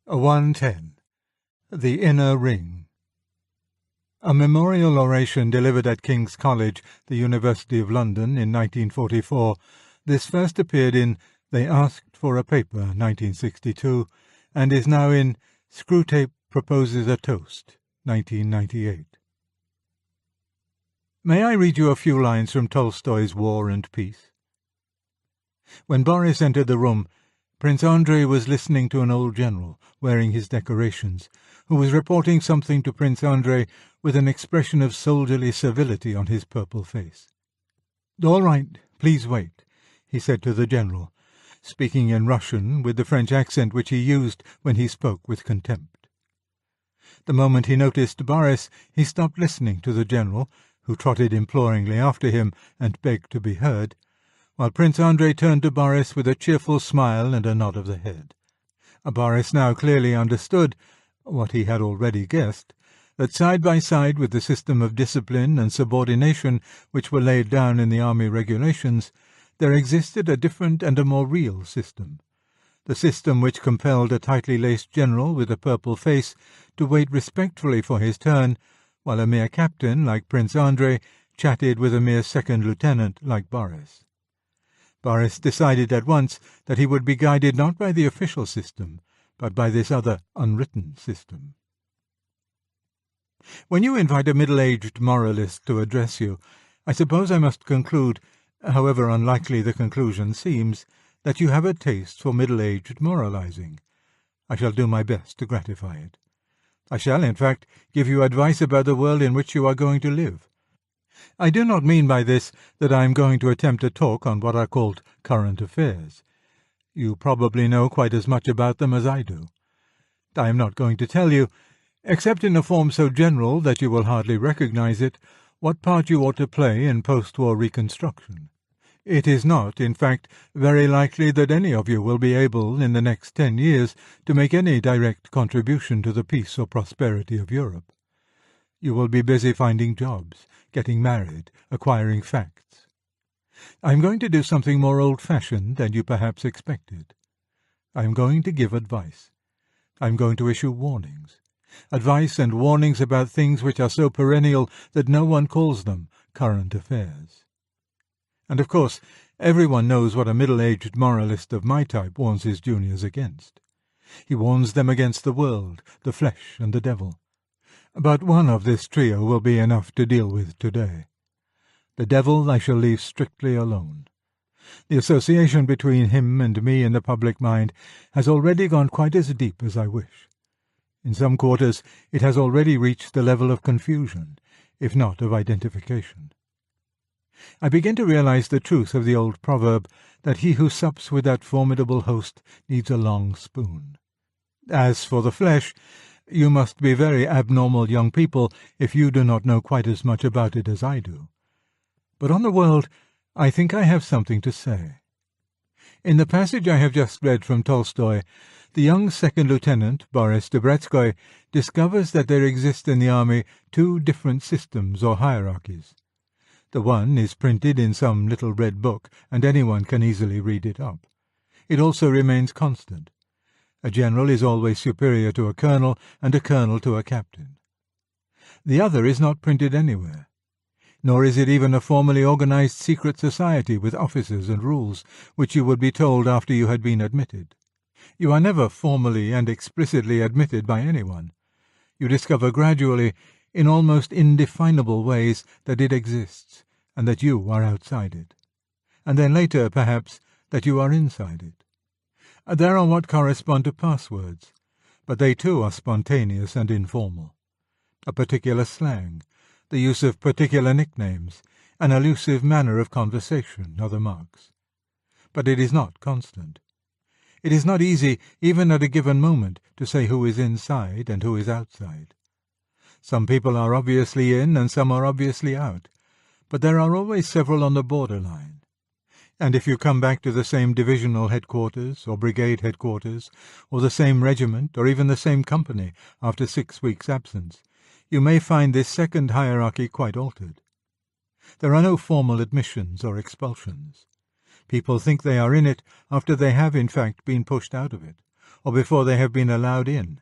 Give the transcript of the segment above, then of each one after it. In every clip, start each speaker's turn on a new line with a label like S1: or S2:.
S1: 110. The Inner Ring. A memorial oration delivered at King's College, the University of London, in 1944, this first appeared in They Asked for a Paper, 1962, and is now in Screwtape Proposes a Toast, 1998. May I read you a few lines from Tolstoy's War and Peace? When Boris entered the room, Prince Andrei was listening to an old general, wearing his decorations, who was reporting something to Prince Andrei with an expression of soldierly servility on his purple face. "All right, please wait," he said to the general, speaking in Russian with the French accent which he used when he spoke with contempt. The moment he noticed Boris, he stopped listening to the general, who trotted imploringly after him and begged to be heard, while Prince Andrei turned to Boris with a cheerful smile and a nod of the head. Boris now clearly understood, what he had already guessed, that side by side with the system of discipline and subordination which were laid down in the army regulations, there existed a different and a more real system, the system which compelled a tightly laced general with a purple face to wait respectfully for his turn, while a mere captain like Prince Andrei chatted with a mere second lieutenant like Boris. Boris decided at once that he would be guided not by the official system, but by this other unwritten system. When you invite a middle-aged moralist to address you, I suppose I must conclude, however unlikely the conclusion seems, that you have a taste for middle-aged moralizing. I shall do my best to gratify it. I shall, in fact, give you advice about the world in which you are going to live. I do not mean by this that I am going to attempt a talk on what are called current affairs. You probably know quite as much about them as I do. I am not going to tell you, except in a form so general that you will hardly recognize it, what part you ought to play in post-war reconstruction. It is not, in fact, very likely that any of you will be able, in the next 10 years, to make any direct contribution to the peace or prosperity of Europe. You will be busy finding jobs, getting married, acquiring facts. I am going to do something more old-fashioned than you perhaps expected. I am going to give advice. I am going to issue warnings. Advice and warnings about things which are so perennial that no one calls them current affairs. And of course, everyone knows what a middle-aged moralist of my type warns his juniors against. He warns them against the world, the flesh, and the devil. But one of this trio will be enough to deal with today. The devil I shall leave strictly alone. The association between him and me in the public mind has already gone quite as deep as I wish. In some quarters it has already reached the level of confusion, if not of identification. I begin to realize the truth of the old proverb that he who sups with that formidable host needs a long spoon. As for the flesh, you must be very abnormal young people if you do not know quite as much about it as I do. But on the world, I think I have something to say. In the passage I have just read from Tolstoy, the young second lieutenant, Boris Debrezhkoy, discovers that there exist in the army two different systems or hierarchies. The one is printed in some little red book, and anyone can easily read it up. It also remains constant. A general is always superior to a colonel, and a colonel to a captain. The other is not printed anywhere. Nor is it even a formally organized secret society with officers and rules, which you would be told after you had been admitted. You are never formally and explicitly admitted by anyone. You discover gradually, in almost indefinable ways, that it exists, and that you are outside it. And then later, perhaps, that you are inside it. There are what correspond to passwords, but they too are spontaneous and informal. A particular slang, the use of particular nicknames, an elusive manner of conversation are the marks. But it is not constant. It is not easy, even at a given moment, to say who is inside and who is outside. Some people are obviously in and some are obviously out, but there are always several on the borderline. And if you come back to the same divisional headquarters or brigade headquarters, or the same regiment, or even the same company after 6 weeks' absence, you may find this second hierarchy quite altered. There are no formal admissions or expulsions. People think they are in it after they have in fact been pushed out of it, or before they have been allowed in.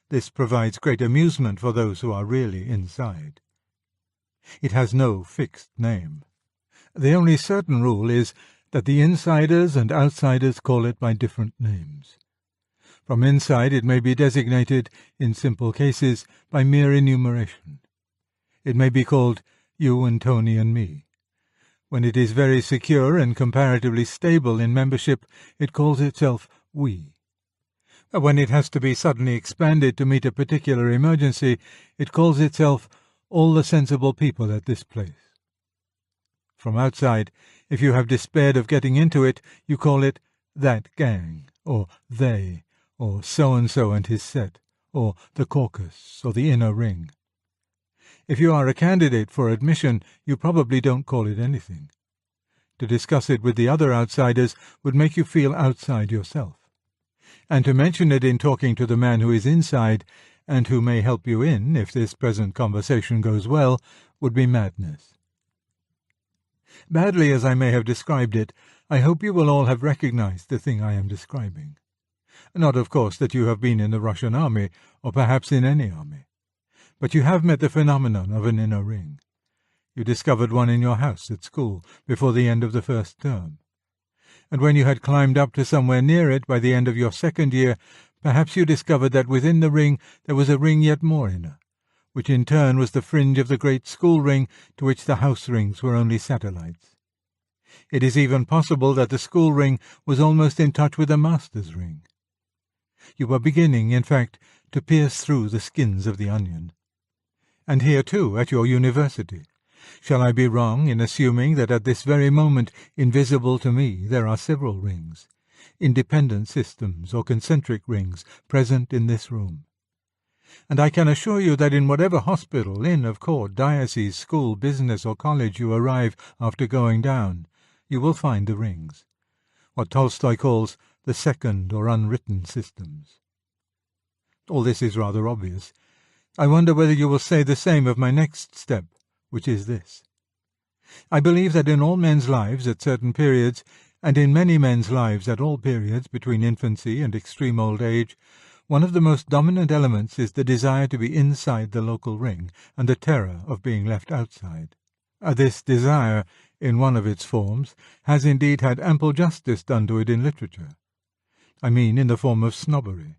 S1: This provides great amusement for those who are really inside. It has no fixed name. The only certain rule is that the insiders and outsiders call it by different names. From inside it may be designated, in simple cases, by mere enumeration. It may be called you and Tony and me. When it is very secure and comparatively stable in membership, it calls itself we. When it has to be suddenly expanded to meet a particular emergency, it calls itself all the sensible people at this place. From outside, if you have despaired of getting into it, you call it that gang, or they, or so-and-so and his set, or the caucus, or the inner ring. If you are a candidate for admission, you probably don't call it anything. To discuss it with the other outsiders would make you feel outside yourself. And to mention it in talking to the man who is inside, and who may help you in, if this present conversation goes well, would be madness. Badly as I may have described it, I hope you will all have recognized the thing I am describing. Not, of course, that you have been in the Russian army, or perhaps in any army. But you have met the phenomenon of an inner ring. You discovered one in your house at school before the end of the first term. And when you had climbed up to somewhere near it by the end of your second year, perhaps you discovered that within the ring there was a ring yet more inner, which in turn was the fringe of the great school ring to which the house rings were only satellites. It is even possible that the school ring was almost in touch with the master's ring. You were beginning, in fact, to pierce through the skins of the onion. And here, too, at your university. Shall I be wrong in assuming that at this very moment, invisible to me, there are several rings, independent systems or concentric rings, present in this room? And I can assure you that in whatever hospital, inn of court, diocese, school, business, or college you arrive after going down, you will find the rings, what Tolstoy calls the second or unwritten systems. All this is rather obvious. I wonder whether you will say the same of my next step, which is this. I believe that in all men's lives at certain periods, and in many men's lives at all periods between infancy and extreme old age, one of the most dominant elements is the desire to be inside the local ring, and the terror of being left outside. This desire, in one of its forms, has indeed had ample justice done to it in literature. I mean in the form of snobbery.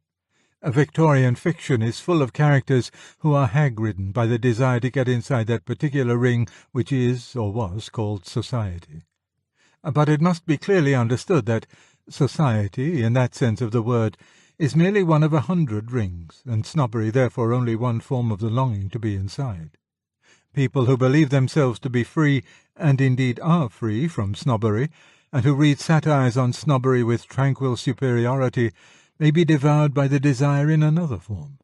S1: A Victorian fiction is full of characters who are hag-ridden by the desire to get inside that particular ring which is, or was, called society. But it must be clearly understood that society, in that sense of the word, is merely one of 100 rings, and snobbery therefore only one form of the longing to be inside. People who believe themselves to be free, and indeed are free from snobbery, and who read satires on snobbery with tranquil superiority, may be devoured by the desire in another form.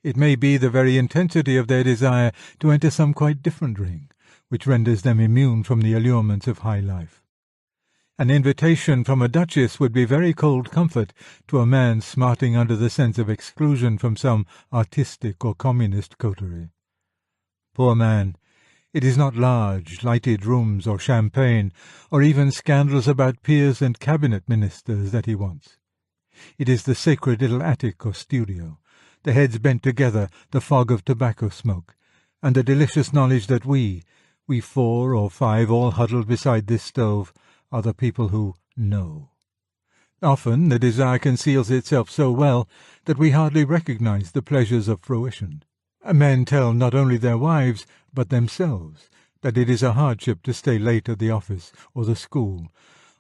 S1: It may be the very intensity of their desire to enter some quite different ring, which renders them immune from the allurements of high life. An invitation from a duchess would be very cold comfort to a man smarting under the sense of exclusion from some artistic or communist coterie. Poor man, it is not large, lighted rooms or champagne, or even scandals about peers and cabinet ministers that he wants. It is the sacred little attic or studio, the heads bent together, the fog of tobacco smoke, and the delicious knowledge that we 4 or 5 all huddled beside this stove, are the people who know. Often the desire conceals itself so well that we hardly recognize the pleasures of fruition. Men tell not only their wives, but themselves, that it is a hardship to stay late at the office or the school,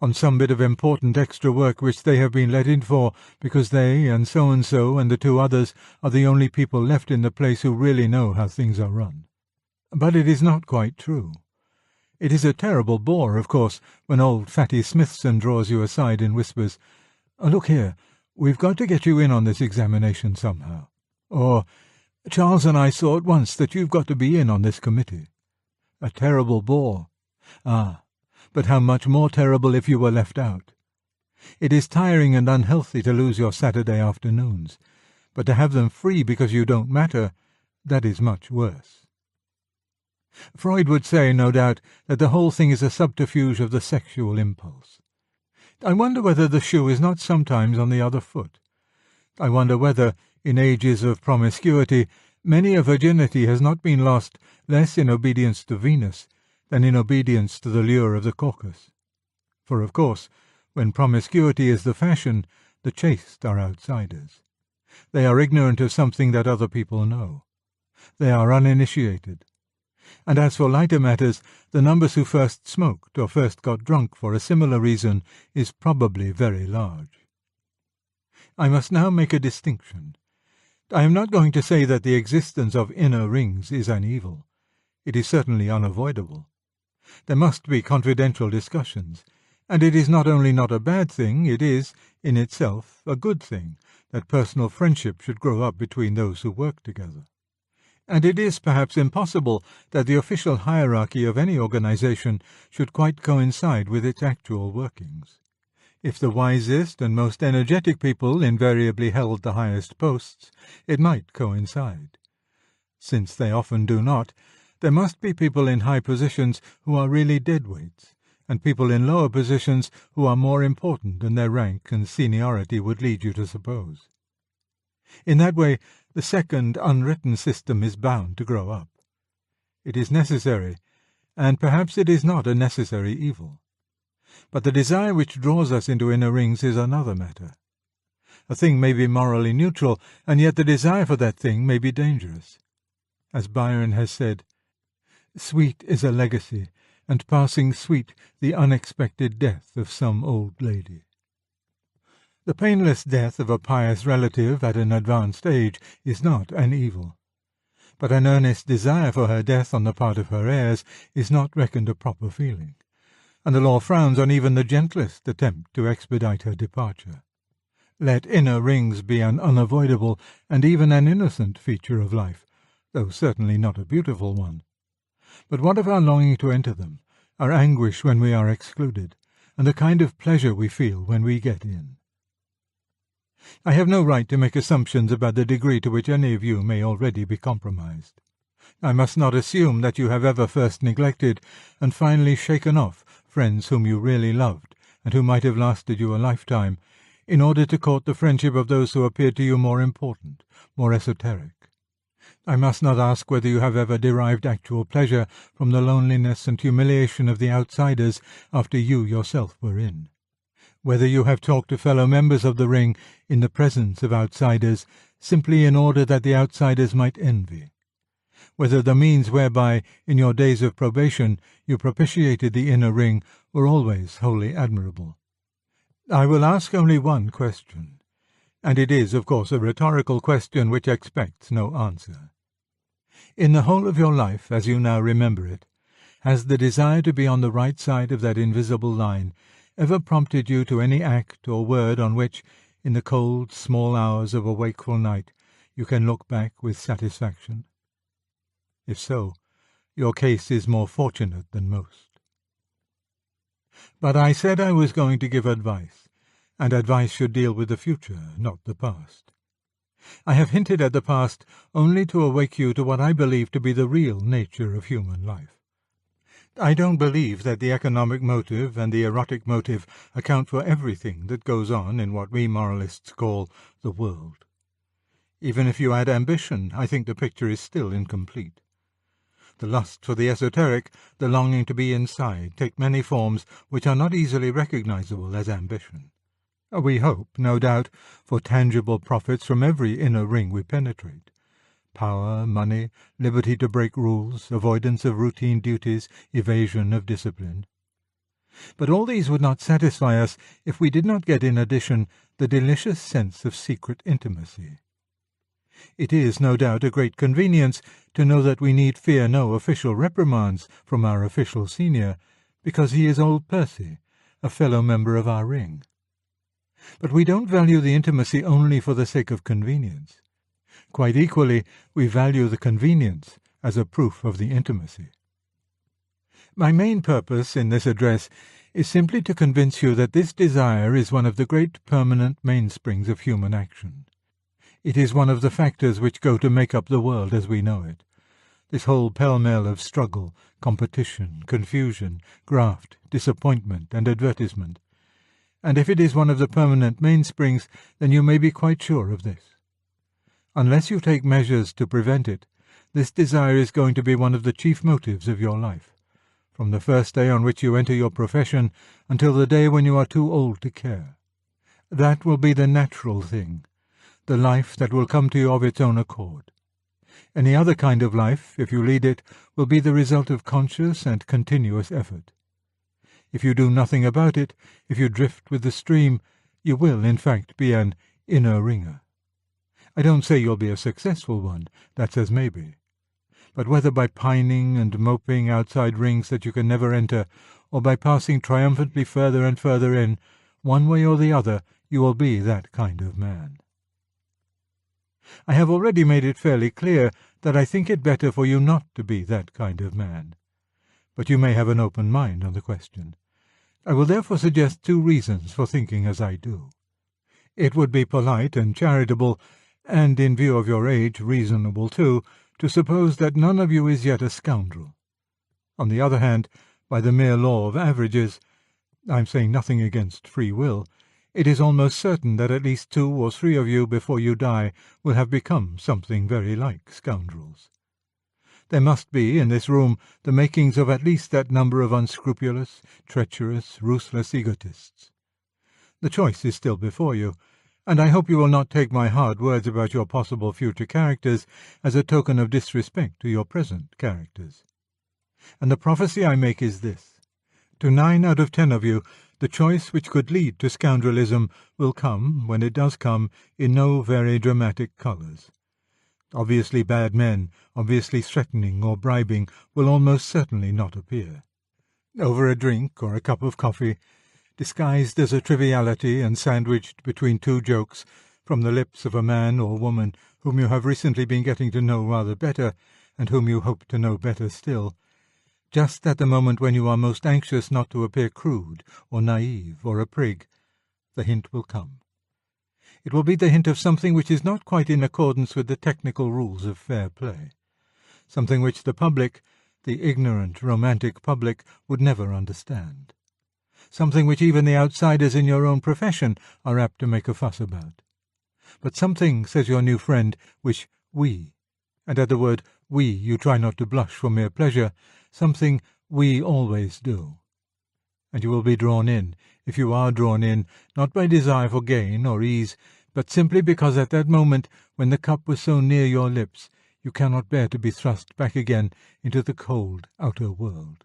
S1: on some bit of important extra work which they have been let in for, because they and the 2 others are the only people left in the place who really know how things are run. But it is not quite true. It is a terrible bore, of course, when old Fatty Smithson draws you aside and whispers, "Look here, we've got to get you in on this examination somehow." Or, "Charles and I saw at once that you've got to be in on this committee." A terrible bore. Ah, but how much more terrible if you were left out. It is tiring and unhealthy to lose your Saturday afternoons, but to have them free because you don't matter, that is much worse. Freud would say, no doubt, that the whole thing is a subterfuge of the sexual impulse. I wonder whether the shoe is not sometimes on the other foot, I wonder whether, in ages of promiscuity, many a virginity has not been lost less in obedience to Venus than in obedience to the lure of the Caucasus. For, of course, when promiscuity is the fashion, the chaste are outsiders. They are ignorant of something that other people know. They are uninitiated. And as for lighter matters, the numbers who first smoked or first got drunk for a similar reason is probably very large. I must now make a distinction. I am not going to say that the existence of inner rings is an evil. It is certainly unavoidable. There must be confidential discussions, and it is not only not a bad thing, it is, in itself, a good thing that personal friendship should grow up between those who work together. And it is perhaps impossible that the official hierarchy of any organization should quite coincide with its actual workings. If the wisest and most energetic people invariably held the highest posts, it might coincide. Since they often do not, there must be people in high positions who are really deadweights, and people in lower positions who are more important than their rank and seniority would lead you to suppose. In that way, the second unwritten system is bound to grow up. It is necessary, and perhaps it is not a necessary evil. But the desire which draws us into inner rings is another matter. A thing may be morally neutral, and yet the desire for that thing may be dangerous. As Byron has said, "Sweet is a legacy, and passing sweet the unexpected death of some old lady." The painless death of a pious relative at an advanced age is not an evil. But an earnest desire for her death on the part of her heirs is not reckoned a proper feeling, and the law frowns on even the gentlest attempt to expedite her departure. Let inner rings be an unavoidable and even an innocent feature of life, though certainly not a beautiful one. But what of our longing to enter them, our anguish when we are excluded, and the kind of pleasure we feel when we get in? I have no right to make assumptions about the degree to which any of you may already be compromised. I must not assume that you have ever first neglected and finally shaken off friends whom you really loved and who might have lasted you a lifetime, in order to court the friendship of those who appeared to you more important, more esoteric. I must not ask whether you have ever derived actual pleasure from the loneliness and humiliation of the outsiders after you yourself were in. Whether you have talked to fellow members of the ring in the presence of outsiders simply in order that the outsiders might envy. Whether the means whereby, in your days of probation, you propitiated the inner ring were always wholly admirable. I will ask only one question, and it is, of course, a rhetorical question which expects no answer. In the whole of your life, as you now remember it, has the desire to be on the right side of that invisible line ever prompted you to any act or word on which, in the cold, small hours of a wakeful night, you can look back with satisfaction? If so, your case is more fortunate than most. But I said I was going to give advice, and advice should deal with the future, not the past. I have hinted at the past only to awake you to what I believe to be the real nature of human life. I don't believe that the economic motive and the erotic motive account for everything that goes on in what we moralists call the world. Even if you add ambition, I think the picture is still incomplete. The lust for the esoteric, the longing to be inside, take many forms which are not easily recognizable as ambition. We hope, no doubt, for tangible profits from every inner ring we penetrate. Power, money, liberty to break rules, avoidance of routine duties, evasion of discipline. But all these would not satisfy us if we did not get in addition the delicious sense of secret intimacy. It is, no doubt, a great convenience to know that we need fear no official reprimands from our official senior, because he is old Percy, a fellow member of our ring. But we don't value the intimacy only for the sake of convenience. Quite equally, we value the convenience as a proof of the intimacy. My main purpose in this address is simply to convince you that this desire is one of the great permanent mainsprings of human action. It is one of the factors which go to make up the world as we know it. This whole pell-mell of struggle, competition, confusion, graft, disappointment, and advertisement. and if it is one of the permanent mainsprings, then you may be quite sure of this. Unless you take measures to prevent it, this desire is going to be one of the chief motives of your life, from the first day on which you enter your profession until the day when you are too old to care. That will be the natural thing, the life that will come to you of its own accord. Any other kind of life, if you lead it, will be the result of conscious and continuous effort. If you do nothing about it, if you drift with the stream, you will, in fact, be an inner ringer. I don't say you'll be a successful one, that's as may be. But whether by pining and moping outside rings that you can never enter, or by passing triumphantly further and further in, one way or the other, you will be that kind of man. I have already made it fairly clear that I think it better for you not to be that kind of man. But you may have an open mind on the question. I will therefore suggest 2 reasons for thinking as I do. It would be polite and charitable, and in view of your age reasonable too, to suppose that none of you is yet a scoundrel. On the other hand, by the mere law of averages, I am saying nothing against free will, it is almost certain that at least 2 or 3 of you before you die will have become something very like scoundrels. There must be in this room the makings of at least that number of unscrupulous, treacherous, ruthless egotists. The choice is still before you, and I hope you will not take my hard words about your possible future characters as a token of disrespect to your present characters. And the prophecy I make is this. To 9 out of 10 of you, the choice which could lead to scoundrelism will come, when it does come, in no very dramatic colours. Obviously bad men, obviously threatening or bribing, will almost certainly not appear. Over a drink or a cup of coffee, disguised as a triviality and sandwiched between 2 jokes from the lips of a man or woman whom you have recently been getting to know rather better, and whom you hope to know better still, just at the moment when you are most anxious not to appear crude or naive or a prig, the hint will come. It will be the hint of something which is not quite in accordance with the technical rules of fair play, something which the public, the ignorant, romantic public, would never understand, something which even the outsiders in your own profession are apt to make a fuss about. But something, says your new friend, which we, and at the word we you try not to blush for mere pleasure, something we always do. And you will be drawn in, if you are drawn in, not by desire for gain or ease, but simply because at that moment, when the cup was so near your lips, you cannot bear to be thrust back again into the cold outer world.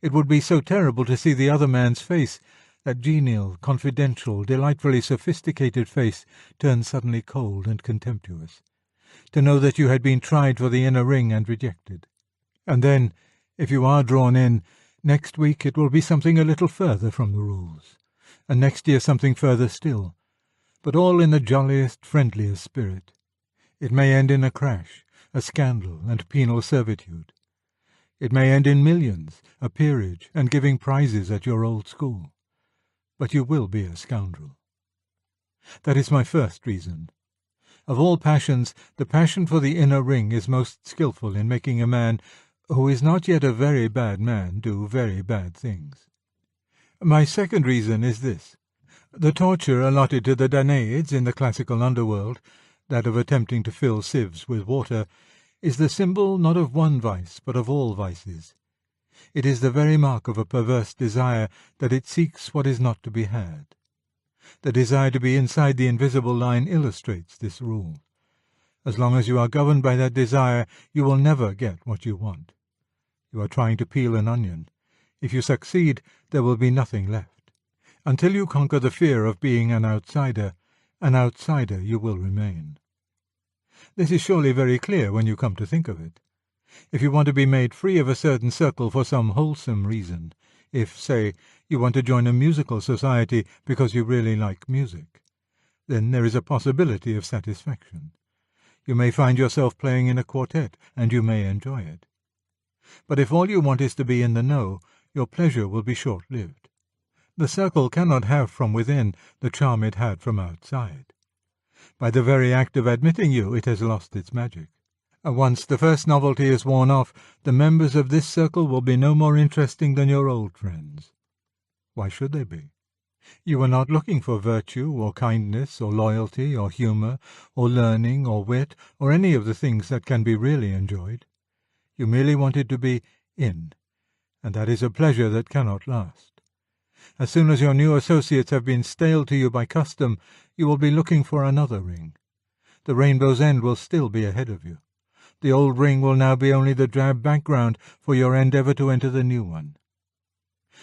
S1: It would be so terrible to see the other man's face, that genial, confidential, delightfully sophisticated face, turn suddenly cold and contemptuous, to know that you had been tried for the inner ring and rejected. And then, if you are drawn in, next week it will be something a little further from the rules, and next year something further still, but all in the jolliest, friendliest spirit. It may end in a crash, a scandal, and penal servitude. It may end in millions, a peerage, and giving prizes at your old school. But you will be a scoundrel. That is my first reason. Of all passions, the passion for the inner ring is most skilful in making a man, who is not yet a very bad man, do very bad things. My second reason is this. The torture allotted to the Danaids in the classical underworld, that of attempting to fill sieves with water, is the symbol not of one vice, but of all vices. It is the very mark of a perverse desire that it seeks what is not to be had. The desire to be inside the invisible line illustrates this rule. As long as you are governed by that desire, you will never get what you want. You are trying to peel an onion. If you succeed, there will be nothing left. Until you conquer the fear of being an outsider you will remain. This is surely very clear when you come to think of it. If you want to be made free of a certain circle for some wholesome reason, if, say, you want to join a musical society because you really like music, then there is a possibility of satisfaction. You may find yourself playing in a quartet, and you may enjoy it. But if all you want is to be in the know, your pleasure will be short-lived. The circle cannot have from within the charm it had from outside. By the very act of admitting you, it has lost its magic. Once the first novelty is worn off, the members of this circle will be no more interesting than your old friends. Why should they be? You are not looking for virtue, or kindness, or loyalty, or humour, or learning, or wit, or any of the things that can be really enjoyed. You merely wanted to be in, and that is a pleasure that cannot last. As soon as your new associates have been stale to you by custom, you will be looking for another ring. The rainbow's end will still be ahead of you. The old ring will now be only the drab background for your endeavour to enter the new one.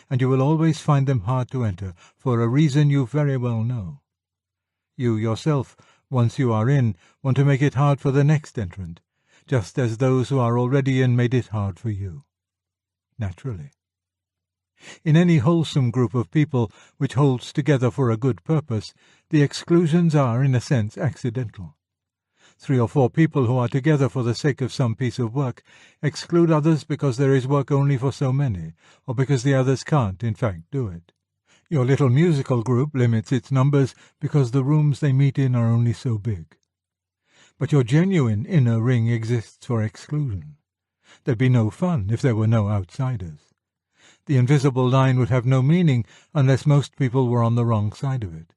S1: And you will always find them hard to enter, for a reason you very well know. You yourself, once you are in, want to make it hard for the next entrant, just as those who are already in made it hard for you. Naturally. In any wholesome group of people which holds together for a good purpose, the exclusions are, in a sense, accidental. 3 or 4 people who are together for the sake of some piece of work exclude others because there is work only for so many, or because the others can't, in fact, do it. Your little musical group limits its numbers because the rooms they meet in are only so big. But your genuine inner ring exists for exclusion. There'd be no fun if there were no outsiders. The invisible line would have no meaning unless most people were on the wrong side of it.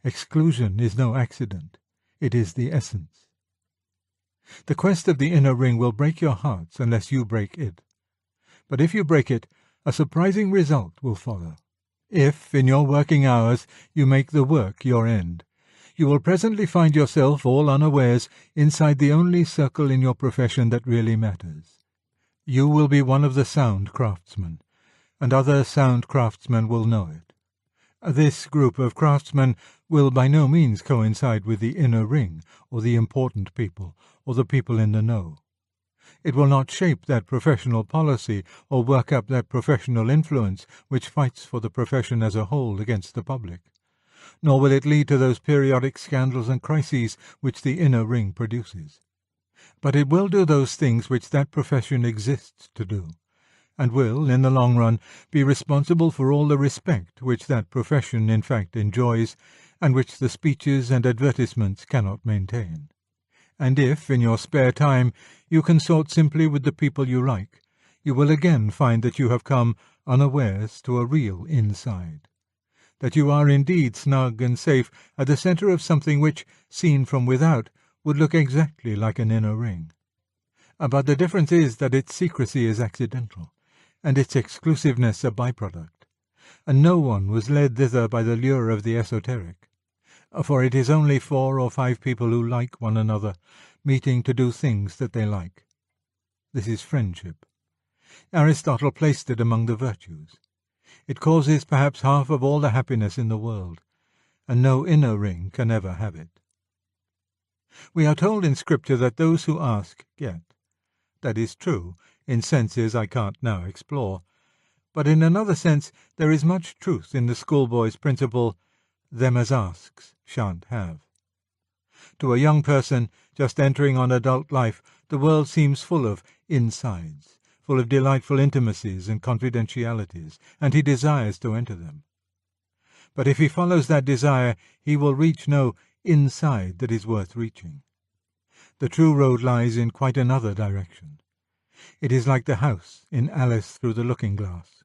S1: Exclusion is no accident. It is the essence. The quest of the inner ring will break your hearts unless you break it. But if you break it, a surprising result will follow. If, in your working hours, you make the work your end, you will presently find yourself, all unawares, inside the only circle in your profession that really matters. You will be one of the sound craftsmen, and other sound craftsmen will know it. This group of craftsmen will by no means coincide with the inner ring, or the important people, or the people in the know. It will not shape that professional policy, or work up that professional influence which fights for the profession as a whole against the public. Nor will it lead to those periodic scandals and crises which the inner ring produces. But it will do those things which that profession exists to do, and will, in the long run, be responsible for all the respect which that profession in fact enjoys, and which the speeches and advertisements cannot maintain. And if, in your spare time, you consort simply with the people you like, you will again find that you have come, unawares, to a real inside, that you are indeed snug and safe at the centre of something which, seen from without, would look exactly like an inner ring. But the difference is that its secrecy is accidental, and its exclusiveness a byproduct, and no one was led thither by the lure of the esoteric, for it is only 4 or 5 people who like one another, meeting to do things that they like. This is friendship. Aristotle placed it among the virtues. It causes perhaps half of all the happiness in the world, and no inner ring can ever have it. We are told in Scripture that those who ask get. That is true, in senses I can't now explore, but in another sense there is much truth in the schoolboy's principle, them as asks shan't have. To a young person just entering on adult life, the world seems full of insides, full of delightful intimacies and confidentialities, and he desires to enter them. But if he follows that desire, he will reach no inside that is worth reaching. The true road lies in quite another direction. It is like the house in Alice Through the Looking-Glass.